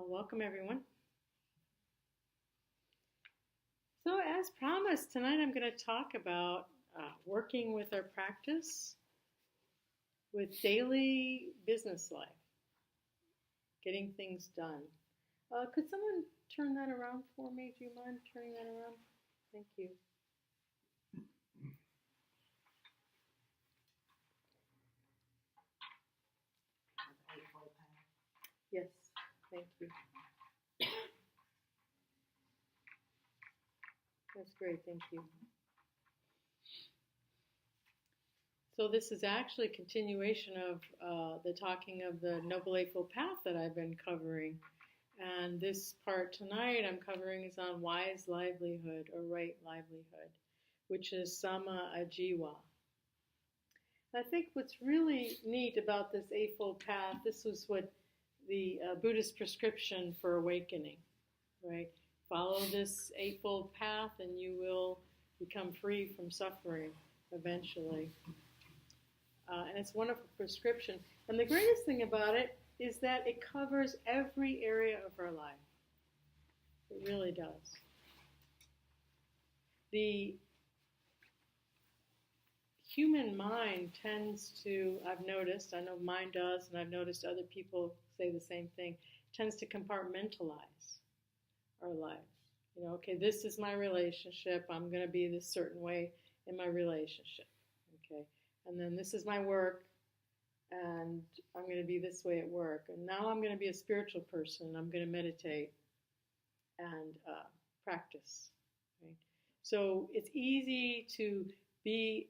Welcome everyone. So as promised, tonight I'm going to talk about working with our practice with daily business life, getting things done. Could someone turn that around for me? Do you mind turning that around? Thank you. Yes, thank you. That's great, thank you. So this is actually a continuation of the talking of the Noble Eightfold Path that I've been covering. And this part tonight I'm covering is on wise livelihood or right livelihood, which is Sama Ajiwa. I think what's really neat about this Eightfold Path, this was what the Buddhist prescription for awakening, right? Follow this Eightfold Path and you will become free from suffering eventually. And it's a wonderful prescription. And the greatest thing about it is that it covers every area of our life. It really does. The human mind tends to, I've noticed, I know mine does, and I've noticed other people say the same thing, tends to compartmentalize our lives. You know, okay, this is my relationship. I'm going to be this certain way in my relationship. Okay, and then this is my work, and I'm going to be this way at work. And now I'm going to be a spiritual person. I'm going to meditate and practice. Right? So it's easy to be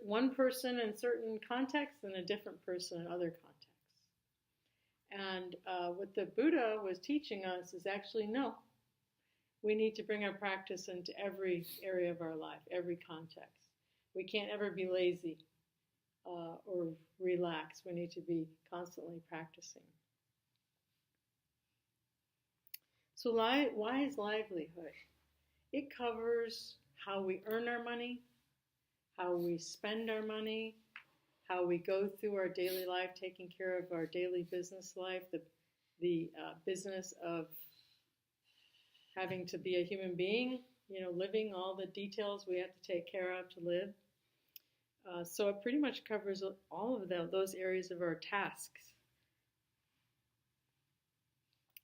one person in certain contexts and a different person in other contexts. And what the Buddha was teaching us is actually no. We need to bring our practice into every area of our life, every context. We can't ever be lazy or relax. We need to be constantly practicing. So wise livelihood. It covers how we earn our money, how we spend our money, how we go through our daily life, taking care of our daily business life, the business of having to be a human being, living all the details we have to take care of to live. So it pretty much covers all of those areas of our tasks.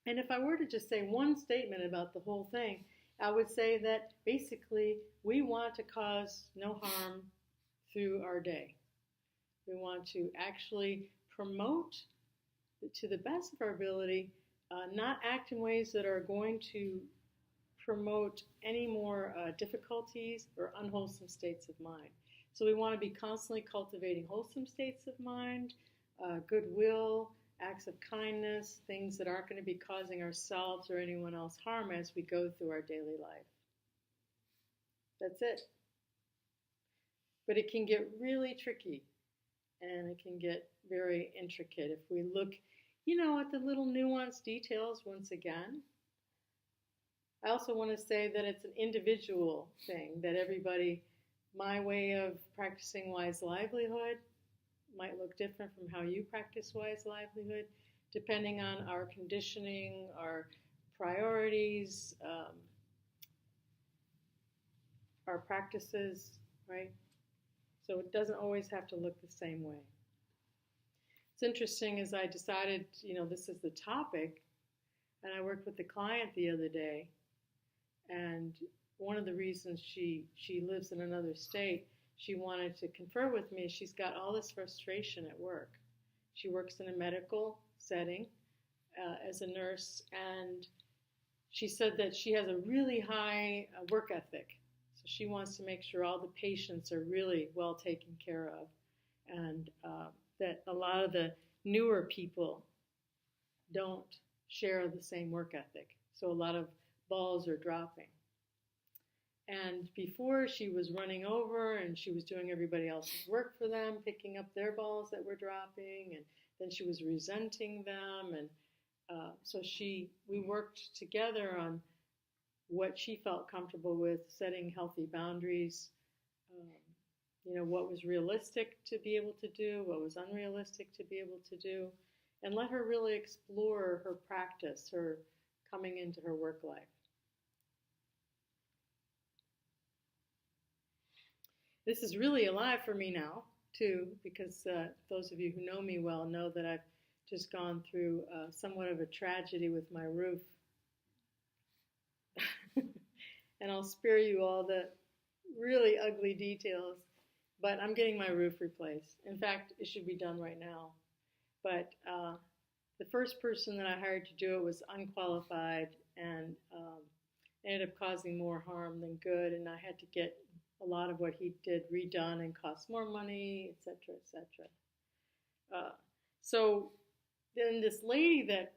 And if I were to just say one statement about the whole thing, I would say that basically we want to cause no harm through our day. We want to actually promote, to the best of our ability, not act in ways that are going to promote any more difficulties or unwholesome states of mind. So we want to be constantly cultivating wholesome states of mind, goodwill, acts of kindness, things that aren't going to be causing ourselves or anyone else harm as we go through our daily life. That's it. But it can get really tricky and it can get very intricate if we look, at the little nuanced details once again. I also want to say that it's an individual thing, that everybody, my way of practicing wise livelihood might look different from how you practice wise livelihood, depending on our conditioning, our priorities, our practices, right? So it doesn't always have to look the same way. It's interesting, as I decided, this is the topic, and I worked with a client the other day, and one of the reasons she lives in another state, she wanted to confer with me, she's got all this frustration at work. She works in a medical setting as a nurse, and she said that she has a really high work ethic. So she wants to make sure all the patients are really well taken care of, and that a lot of the newer people don't share the same work ethic. So a lot of balls are dropping. And before, she was running over and she was doing everybody else's work for them, picking up their balls that were dropping, and then she was resenting them. And so we worked together on what she felt comfortable with, setting healthy boundaries, what was realistic to be able to do, what was unrealistic to be able to do, and let her really explore her practice, her coming into her work life. This is really alive for me now, too, because those of you who know me well know that I've just gone through somewhat of a tragedy with my roof. And I'll spare you all the really ugly details, but I'm getting my roof replaced. In fact, it should be done right now. But the first person that I hired to do it was unqualified and ended up causing more harm than good, and I had to get a lot of what he did redone and cost more money, etc., etc. So then this lady that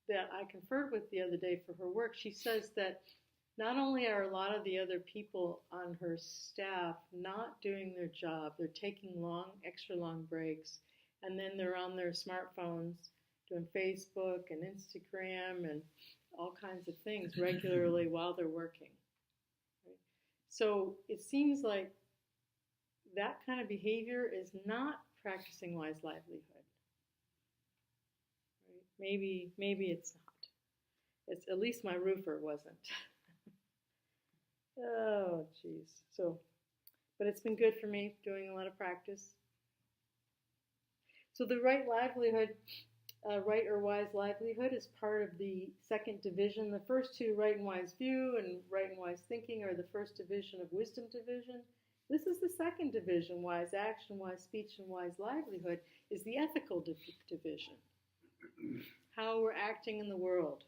I conferred with the other day for her work, she says that not only are a lot of the other people on her staff not doing their job, they're taking extra long breaks, and then they're on their smartphones doing Facebook and Instagram and all kinds of things regularly while they're working. Right? So it seems like that kind of behavior is not practicing wise livelihood. Right? Maybe it's not. It's at least my roofer wasn't. Oh, geez. But it's been good for me doing a lot of practice. So the right livelihood, right or wise livelihood, is part of the second division. The first two, right and wise view and right and wise thinking, are the first division of wisdom division. This is the second division, wise action, wise speech, and wise livelihood, is the ethical division. How we're acting in the world,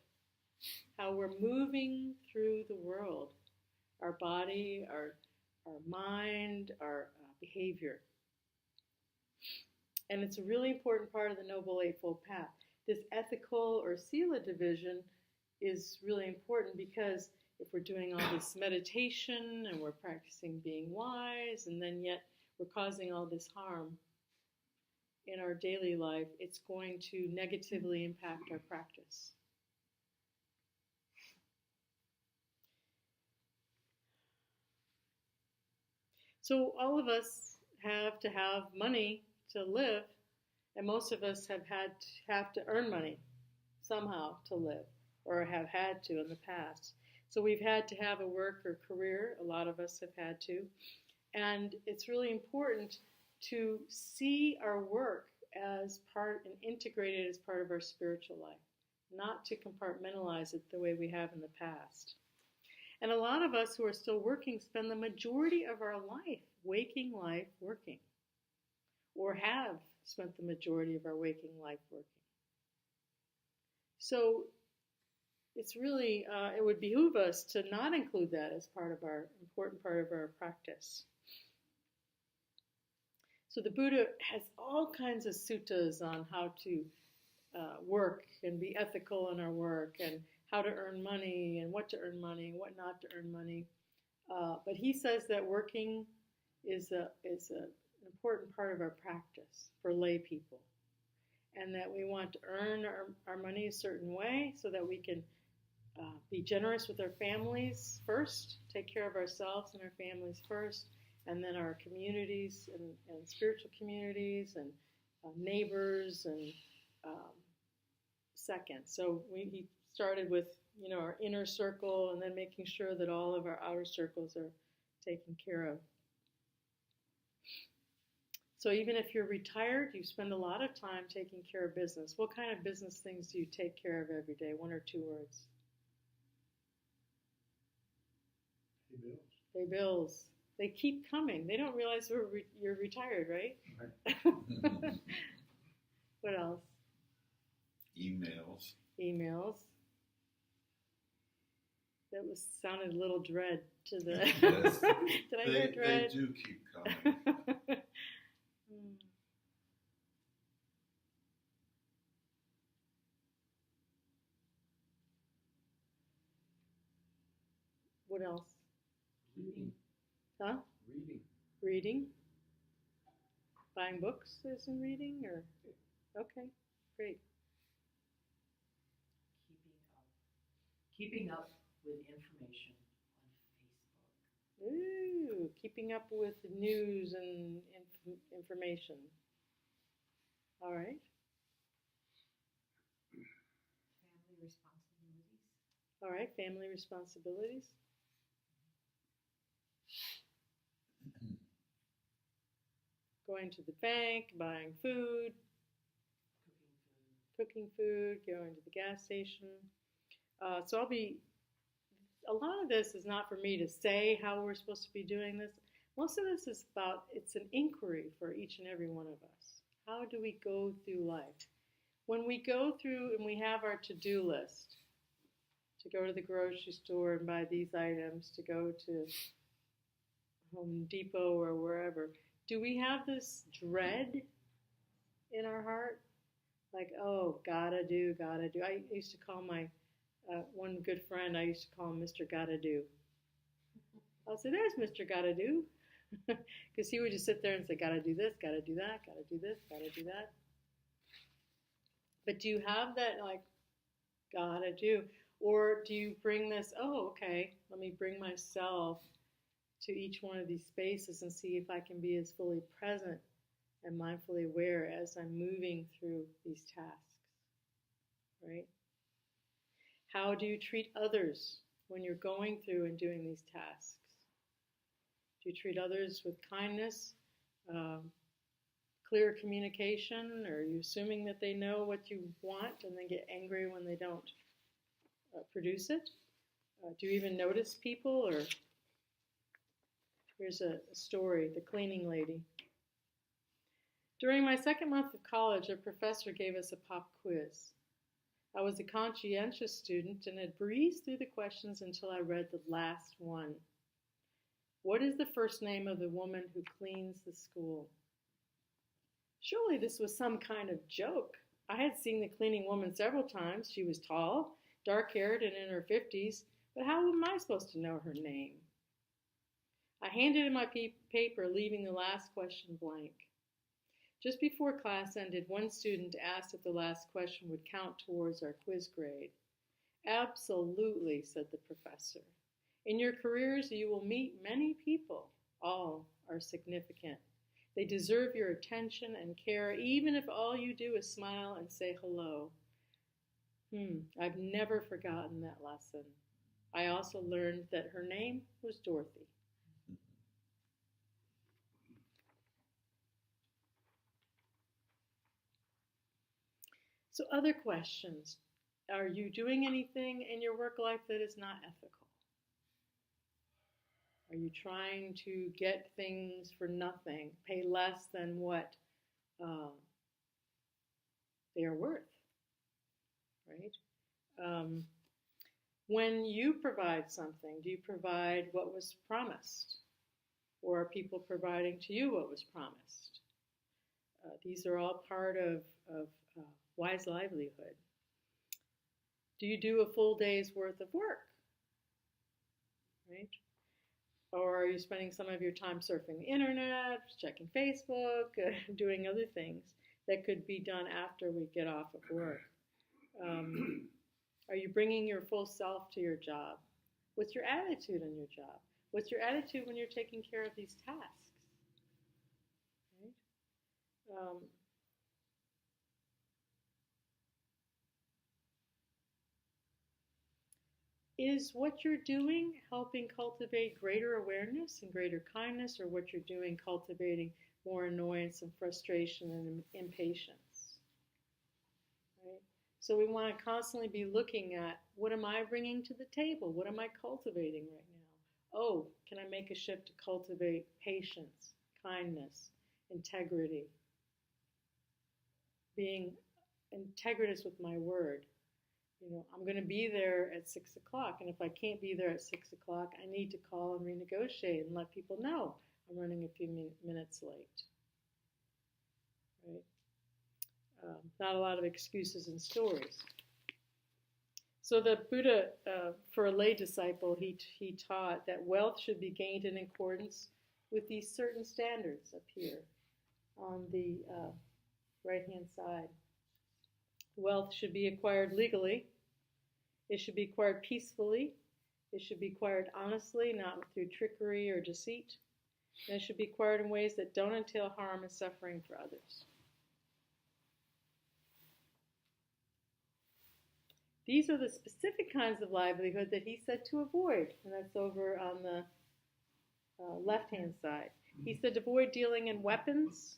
how we're moving through the world, our body, our mind, our behavior. And it's a really important part of the Noble Eightfold Path. This ethical or sila division is really important because if we're doing all this meditation and we're practicing being wise and then yet we're causing all this harm in our daily life, it's going to negatively impact our practice. So all of us have to have money to live, and most of us have to earn money somehow to live, or have had to in the past. So we've had to have a work or career. A lot of us have had to. And it's really important to see our work as part and integrate it as part of our spiritual life, not to compartmentalize it the way we have in the past. And a lot of us who are still working spend the majority of our life, waking life, working, or have spent the majority of our waking life working. So it's really, it would behoove us to not include that as important part of our practice. So the Buddha has all kinds of suttas on how to work and be ethical in our work, and how to earn money, and what to earn money, and what not to earn money. But he says that working is an important part of our practice for lay people, and that we want to earn our money a certain way so that we can be generous with our families first, take care of ourselves and our families first, and then our communities and spiritual communities and neighbors and second. So he started with our inner circle, and then making sure that all of our outer circles are taken care of. So even if you're retired, you spend a lot of time taking care of business. What kind of business things do you take care of every day? One or two words. Pay bills. Pay bills. They keep coming. They don't realize you're retired, right? Right. What else? Emails. Emails. That sounded a little dread to the. Yes. Did I hear dread? They do keep coming. What else? Reading. Huh? Reading. Reading. Buying books as in reading, or okay, great. Keeping up with information on Facebook. Ooh, keeping up with news and information. All right. Family responsibilities. All right. Family responsibilities. Going to the bank, buying food, Cooking food. cooking food, going to the gas station. So a lot of this is not for me to say how we're supposed to be doing this. Most of this is about, it's an inquiry for each and every one of us. How do we go through life? When we go through and we have our to-do list, to go to the grocery store and buy these items, to go to Home Depot or wherever, do we have this dread in our heart? Like, oh, gotta do, gotta do. I used to call my one good friend, I used to call him Mr. Gotta Do. I'll say, there's Mr. Gotta Do. Because he would just sit there and say, gotta do this, gotta do that, gotta do this, gotta do that. But do you have that, like, gotta do? Or do you bring this, oh, okay, let me bring myself to each one of these spaces and see if I can be as fully present and mindfully aware as I'm moving through these tasks, right? How do you treat others when you're going through and doing these tasks? Do you treat others with kindness, clear communication, or are you assuming that they know what you want and then get angry when they don't produce it? Do you even notice people? Or here's a story, the cleaning lady. During my second month of college, a professor gave us a pop quiz. I was a conscientious student and had breezed through the questions until I read the last one. What is the first name of the woman who cleans the school? Surely this was some kind of joke. I had seen the cleaning woman several times. She was tall, dark-haired, and in her 50s, but how am I supposed to know her name? I handed in my paper, leaving the last question blank. Just before class ended, one student asked if the last question would count towards our quiz grade. Absolutely, said the professor. In your careers, you will meet many people. All are significant. They deserve your attention and care, even if all you do is smile and say hello. I've never forgotten that lesson. I also learned that her name was Dorothy. So other questions. Are you doing anything in your work life that is not ethical? Are you trying to get things for nothing, pay less than what they are worth, right? When you provide something, do you provide what was promised? Or are people providing to you what was promised? These are all part of wise livelihood. Do you do a full day's worth of work? Right? Or are you spending some of your time surfing the internet, checking Facebook, doing other things that could be done after we get off of work? Are you bringing your full self to your job? What's your attitude on your job? What's your attitude when you're taking care of these tasks? Right? Is what you're doing helping cultivate greater awareness and greater kindness, or what you're doing cultivating more annoyance and frustration and impatience? Right? So we want to constantly be looking at, what am I bringing to the table? What am I cultivating right now? Oh, can I make a shift to cultivate patience, kindness, integrity? Being integritous with my word. I'm going to be there at 6 o'clock, and if I can't be there at 6 o'clock, I need to call and renegotiate and let people know I'm running a few minutes late. Right? Not a lot of excuses and stories. So the Buddha, for a lay disciple, he taught that wealth should be gained in accordance with these certain standards up here on the right-hand side. Wealth should be acquired legally. It should be acquired peacefully. It should be acquired honestly, not through trickery or deceit. And it should be acquired in ways that don't entail harm and suffering for others. These are the specific kinds of livelihood that he said to avoid, and that's over on the left-hand side. He said avoid dealing in weapons.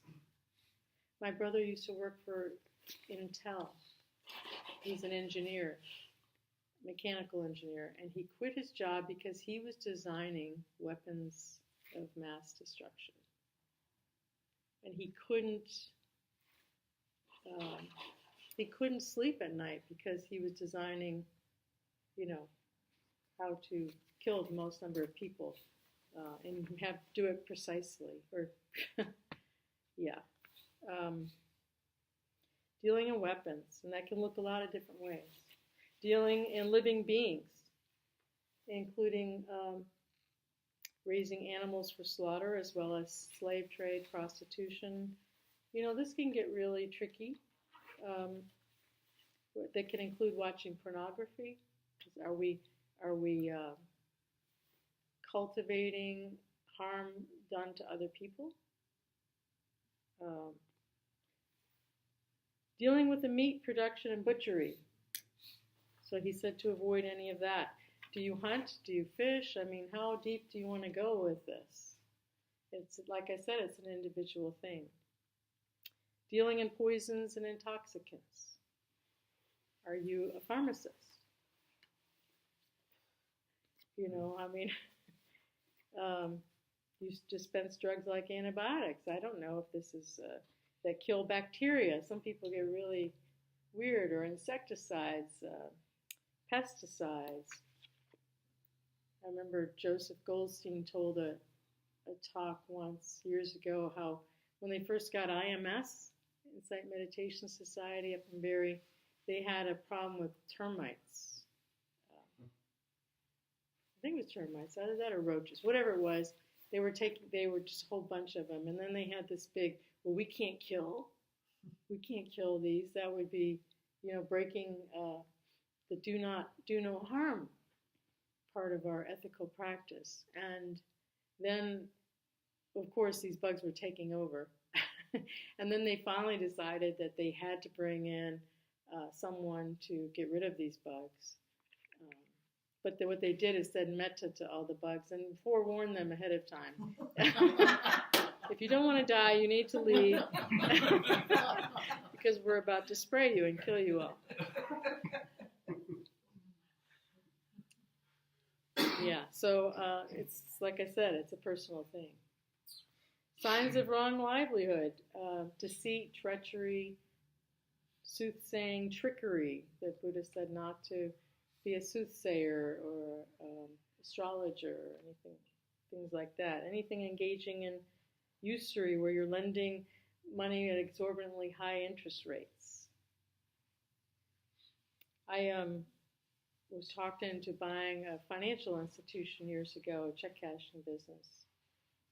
My brother used to work for Intel. He's an engineer, mechanical engineer, and he quit his job because he was designing weapons of mass destruction. And he couldn't sleep at night because he was designing, how to kill the most number of people, and you have to do it precisely, or yeah. Dealing in weapons, and that can look a lot of different ways. Dealing in living beings, including raising animals for slaughter, as well as slave trade, prostitution. This can get really tricky. That can include watching pornography. Are we cultivating harm done to other people? Dealing with the meat production and butchery. So he said to avoid any of that. Do you hunt? Do you fish? I mean, how deep do you want to go with this? It's, like I said, it's an individual thing. Dealing in poisons and intoxicants. Are you a pharmacist? You dispense drugs like antibiotics. I don't know if this is that kill bacteria. Some people get really weird, or insecticides, pesticides. I remember Joseph Goldstein told a talk once, years ago, how when they first got IMS, Insight Meditation Society up in Barrie, they had a problem with termites. I think it was termites, either that or roaches, whatever it was. They were just a whole bunch of them, and then they had this big, well, we can't kill these. That would be, breaking the do no harm part of our ethical practice. And then, of course, these bugs were taking over. And then they finally decided that they had to bring in someone to get rid of these bugs. But what they did is said metta to all the bugs and forewarned them ahead of time. If you don't want to die, you need to leave because we're about to spray you and kill you all. Yeah, so it's like I said, it's a personal thing. Signs of wrong livelihood, deceit, treachery, soothsaying, trickery. The Buddha said not to be a soothsayer or astrologer or anything, things like that. Anything engaging in usury where you're lending money at exorbitantly high interest rates. I was talked into buying a financial institution years ago, a check cashing business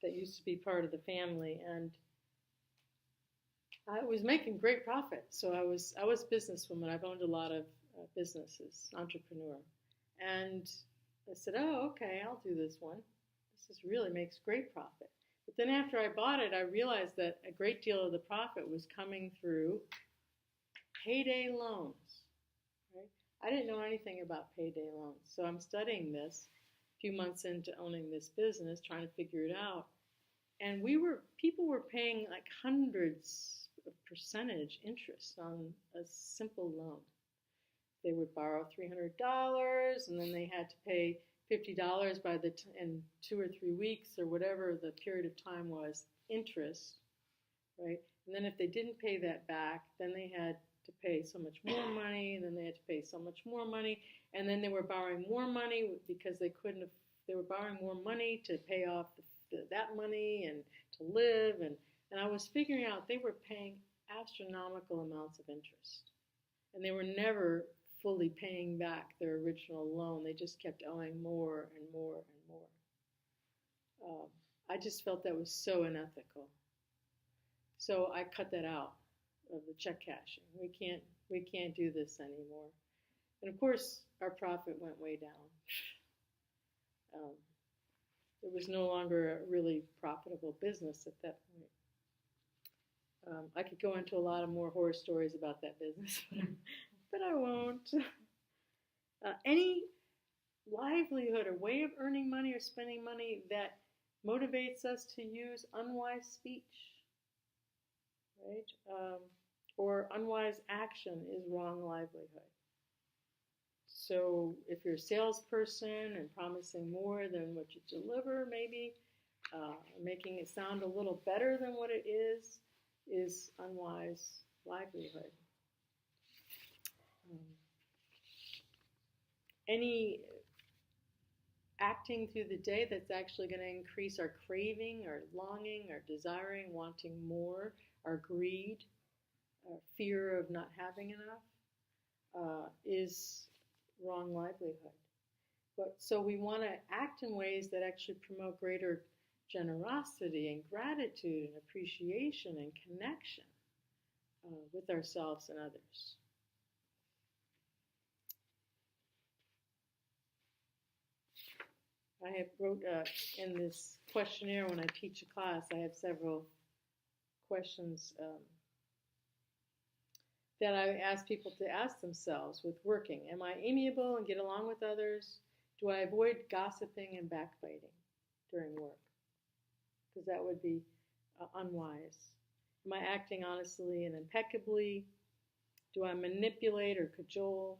that used to be part of the family, and I was making great profit. So I was a businesswoman. I've owned a lot of businesses, entrepreneur, and I said, "Oh, okay, I'll do this one. This really makes great profit." But then after I bought it, I realized that a great deal of the profit was coming through payday loans. Right? I didn't know anything about payday loans, so I'm studying this a few months into owning this business, trying to figure it out. And people were paying like hundreds of percentage interest on a simple loan. They would borrow $300, and then they had to pay $50 in 2 or 3 weeks or whatever the period of time was, interest, right? And then if they didn't pay that back, then they had to pay so much more money, and then they had to pay so much more money, and then they were borrowing more money because they were borrowing more money to pay off that money and to live, and I was figuring out they were paying astronomical amounts of interest, and they were never fully paying back their original loan. They just kept owing more and more and more. I just felt that was so unethical. So I cut that out of the check cashing. We can't do this anymore. And of course, our profit went way down. It was no longer a really profitable business at that point. I could go into a lot of more horror stories about that business, but I won't. Any livelihood or way of earning money or spending money that motivates us to use unwise speech, right? Or unwise action is wrong livelihood. So if you're a salesperson and promising more than what you deliver, maybe making it sound a little better than what it is unwise livelihood. Any acting through the day that's actually going to increase our craving, our longing, our desiring, wanting more, our greed, our fear of not having enough, is wrong livelihood. But so we want to act in ways that actually promote greater generosity and gratitude and appreciation and connection with ourselves and others. I have wrote in this questionnaire when I teach a class, I have several questions that I ask people to ask themselves with working. Am I amiable and get along with others? Do I avoid gossiping and backbiting during work? Because that would be unwise. Am I acting honestly and impeccably? Do I manipulate or cajole?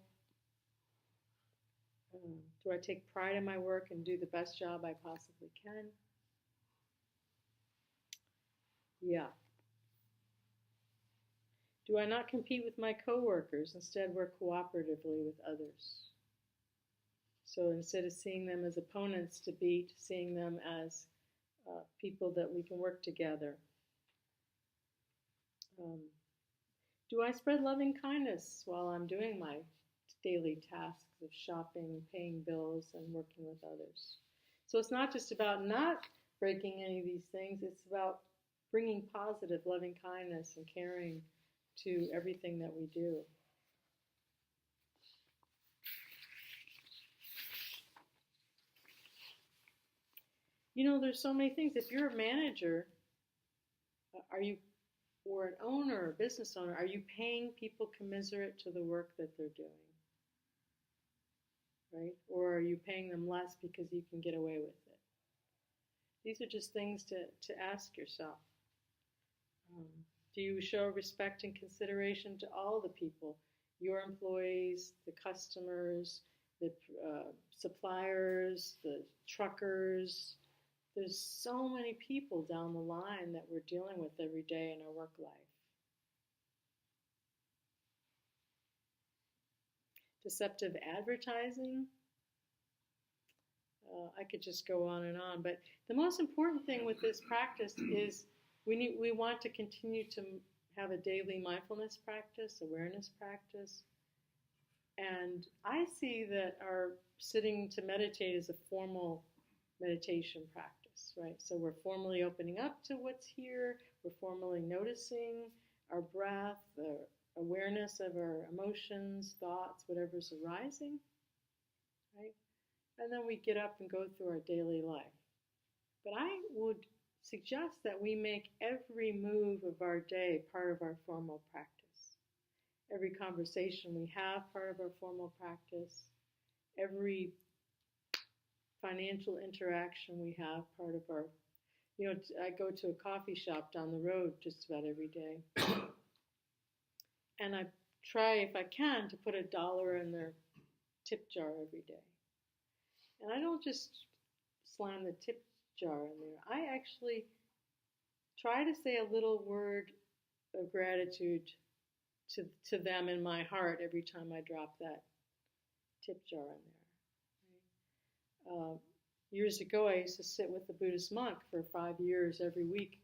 Do I take pride in my work and do the best job I possibly can? Yeah. Do I not compete with my coworkers, instead work cooperatively with others? So instead of seeing them as opponents to beat, seeing them as people that we can work together. Do I spread loving kindness while I'm doing my daily tasks of shopping, paying bills, and working with others? So it's not just about not breaking any of these things, it's about bringing positive loving kindness and caring to everything that we do. You know, there's so many things. If you're a manager, or an owner, or a business owner, are you paying people commiserate to the work that they're doing? Right? Or are you paying them less because you can get away with it? These are just things to ask yourself. Do you show respect and consideration to all the people, your employees, the customers, the suppliers, the truckers? There's so many people down the line that we're dealing with every day in our work life. Deceptive advertising. I could just go on and on, but the most important thing with this practice is we want to continue to have a daily mindfulness practice, awareness practice, and I see that our sitting to meditate is a formal meditation practice, right? So we're formally opening up to what's here, we're formally noticing our breath, the awareness of our emotions, thoughts, whatever's arising, right? And then we get up and go through our daily life. But I would suggest that we make every move of our day part of our formal practice. Every conversation we have part of our formal practice. Every financial interaction we have part of our, I go to a coffee shop down the road just about every day. And I try, if I can, to put $1 in their tip jar every day. And I don't just slam the tip jar in there. I actually try to say a little word of gratitude to them in my heart every time I drop that tip jar in there. Years ago, I used to sit with a Buddhist monk for 5 years every week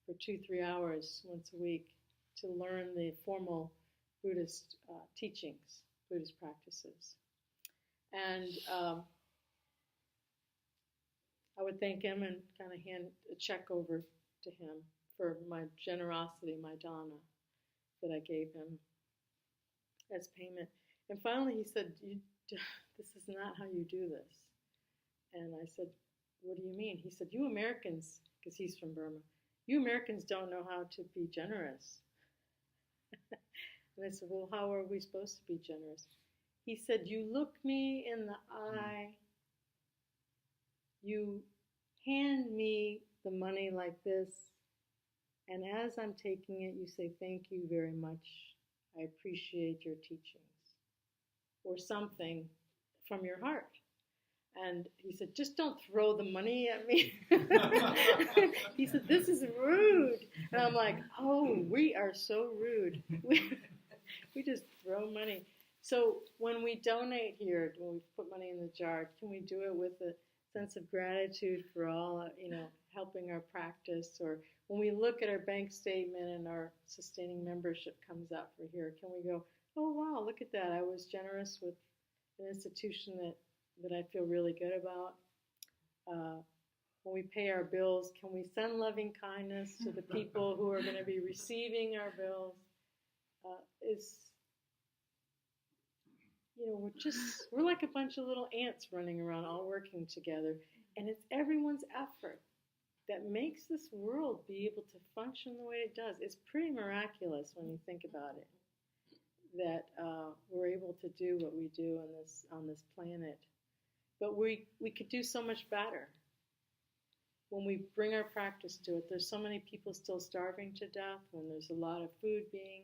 for 2-3 hours once a week to learn the formal Buddhist teachings, Buddhist practices. And I would thank him and kind of hand a check over to him for my generosity, my dana that I gave him as payment. And finally he said, this is not how you do this. And I said, what do you mean? He said, you Americans, because he's from Burma, you Americans don't know how to be generous. And I said, well, how are we supposed to be generous? He said, you look me in the eye, you hand me the money like this, and as I'm taking it, you say, thank you very much. I appreciate your teachings. Or something from your heart. And he said, just don't throw the money at me. He said, this is rude. And I'm like, oh, we are so rude. We just throw money. So when we donate here, when we put money in the jar, can we do it with a sense of gratitude for all, helping our practice? Or when we look at our bank statement and our sustaining membership comes up for here, can we go, oh, wow, look at that. I was generous with an institution that I feel really good about. When we pay our bills, can we send loving kindness to the people who are going to be receiving our bills? We're like a bunch of little ants running around, all working together. And it's everyone's effort that makes this world be able to function the way it does. It's pretty miraculous when you think about it, that we're able to do what we do on this planet. But we could do so much better when we bring our practice to it. There's so many people still starving to death, when there's a lot of food being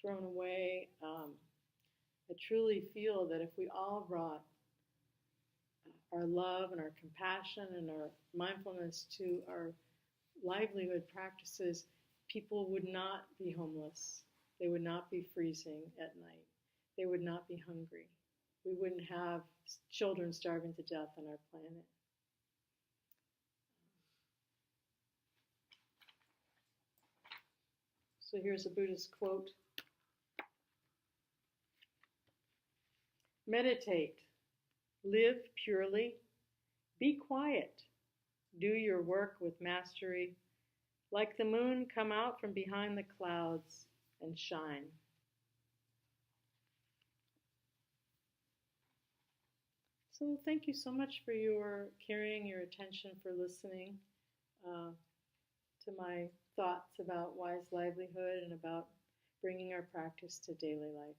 thrown away. I truly feel that if we all brought our love and our compassion and our mindfulness to our livelihood practices, people would not be homeless. They would not be freezing at night. They would not be hungry. We wouldn't have children starving to death on our planet. So here's a Buddhist quote. Meditate, live purely, be quiet, do your work with mastery. Like the moon, come out from behind the clouds and shine. So thank you so much for your caring, your attention, for listening to my thoughts about wise livelihood and about bringing our practice to daily life.